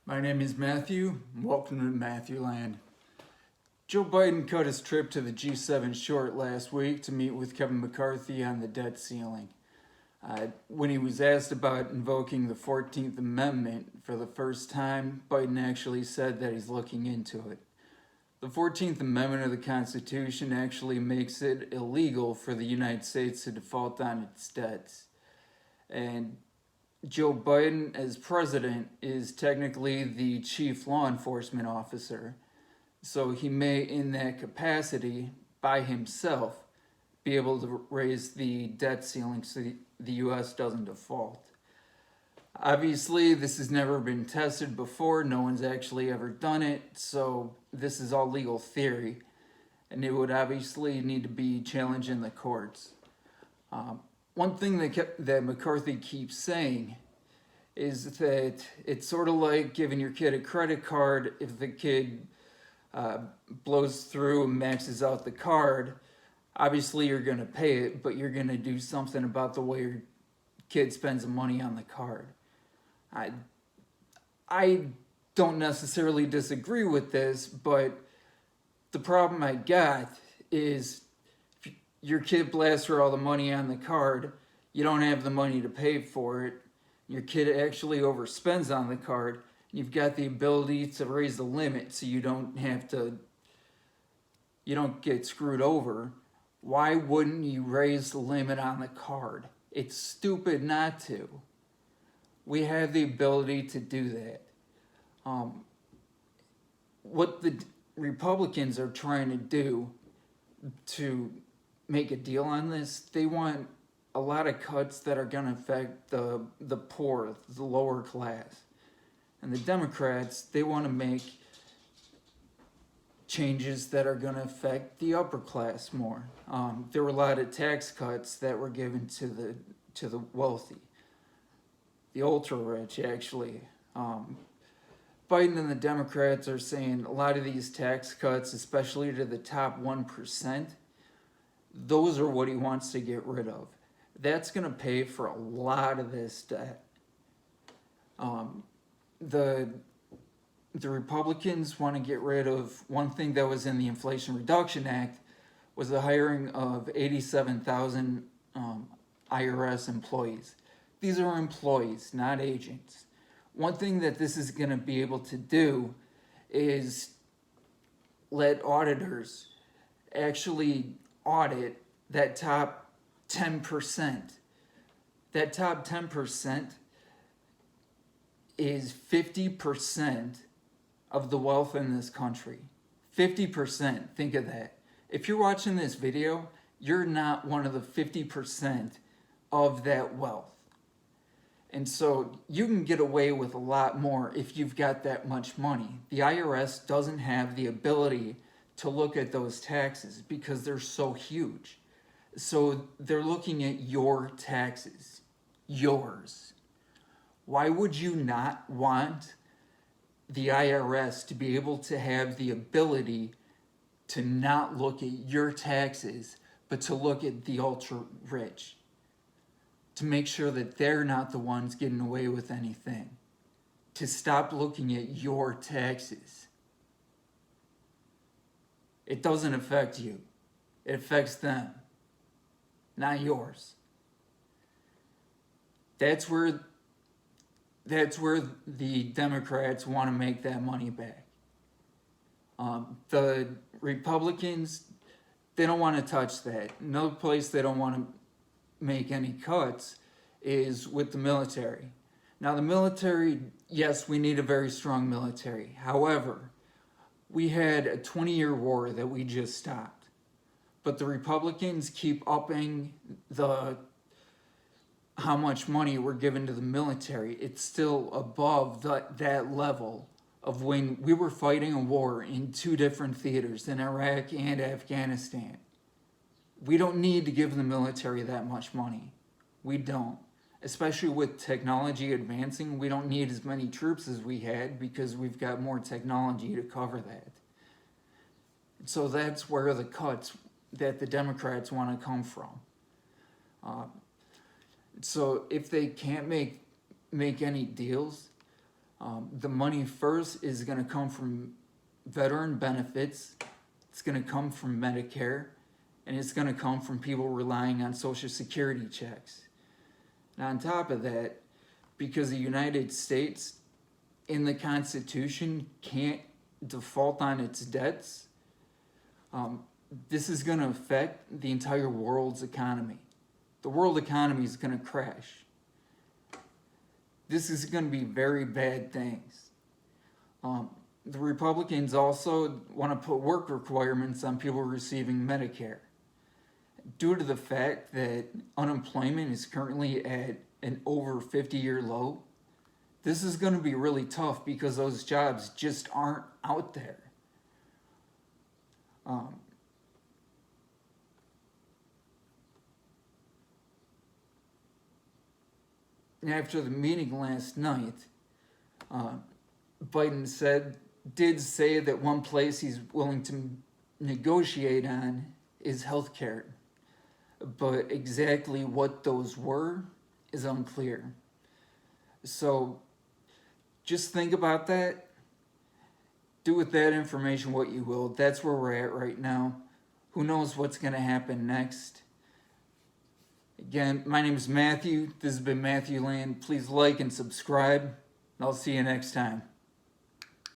My name is Matthew. Welcome to Matthew Land. Joe Biden cut his trip to the G7 short last week to meet with Kevin McCarthy on the debt ceiling. When he was asked about invoking the 14th Amendment for the first time, Biden actually said that he's looking into it. The 14th Amendment of the Constitution actually makes it illegal for the United States to default on its debts. And Joe Biden, as president, is technically the chief law enforcement officer. So he may, in that capacity, by himself, be able to raise the debt ceiling so the U.S. doesn't default. Obviously, this has never been tested before. No one's actually ever done it. So this is all legal theory. And it would obviously need to be challenged in the courts. One thing that McCarthy keeps saying is that it's sort of like giving your kid a credit card. If the kid blows through and maxes out the card, obviously you're going to pay it, but you're going to do something about the way your kid spends the money on the card. I don't necessarily disagree with this, but the problem I got is if your kid blasts through all the money on the card, you don't have the money to pay for it, your kid actually overspends on the card, you've got the ability to raise the limit so you don't get screwed over. Why wouldn't you raise the limit on the card? It's stupid not to. We have the ability to do that. What the Republicans are trying to do to make a deal on this, they want a lot of cuts that are going to affect the poor, the lower class. And the Democrats, they want to make changes that are going to affect the upper class more. There were a lot of tax cuts that were given to the wealthy, the ultra rich actually. Biden and the Democrats are saying a lot of these tax cuts, especially to the top 1%, those are what he wants to get rid of. That's going to pay for a lot of this debt. The Republicans want to get rid of one thing that was in the Inflation Reduction Act was the hiring of 87,000 IRS employees. These are employees, not agents. One thing that this is going to be able to do is let auditors actually audit that top 10%. That top 10% is 50% of the wealth in this country. 50%, think of that. If you're watching this video, you're not one of the 50% of that wealth. And so you can get away with a lot more if you've got that much money. The IRS doesn't have the ability to look at those taxes because they're so huge. So they're looking at your taxes, yours. Why would you not want the IRS to be able to have the ability to not look at your taxes, but to look at the ultra rich? To make sure that they're not the ones getting away with anything. To stop looking at your taxes. It doesn't affect you. It affects them. Not yours. That's where the Democrats want to make that money back. The Republicans, they don't want to touch that. Another place they don't want to make any cuts is with the military. Now the military, yes, we need a very strong military. However, we had a 20-year war that we just stopped. But the Republicans keep upping how much money we're giving to the military. It's still above that level of when we were fighting a war in two different theaters, in Iraq and Afghanistan. We don't need to give the military that much money. We don't. Especially with technology advancing, we don't need as many troops as we had because we've got more technology to cover that. So that's where the cuts that the Democrats want to come from. So if they can't make any deals, The money first is going to come from veteran benefits, it's going to come from Medicare, and it's going to come from people relying on Social Security checks. Now, on top of that, because the United States in the Constitution can't default on its debts, this is going to affect the entire world's economy. The world economy is going to crash. This is going to be very bad things. The Republicans also want to put work requirements on people receiving Medicare. Due to the fact that unemployment is currently at an over 50-year low, this is going to be really tough because those jobs just aren't out there. After the meeting last night, Biden did say that one place he's willing to negotiate on is healthcare, but exactly what those were is unclear. So just think about that. Do with that information what you will. That's where we're at right now. Who knows what's going to happen next? Again, my name is Matthew. This has been Matthew Land. Please like and subscribe. I'll see you next time.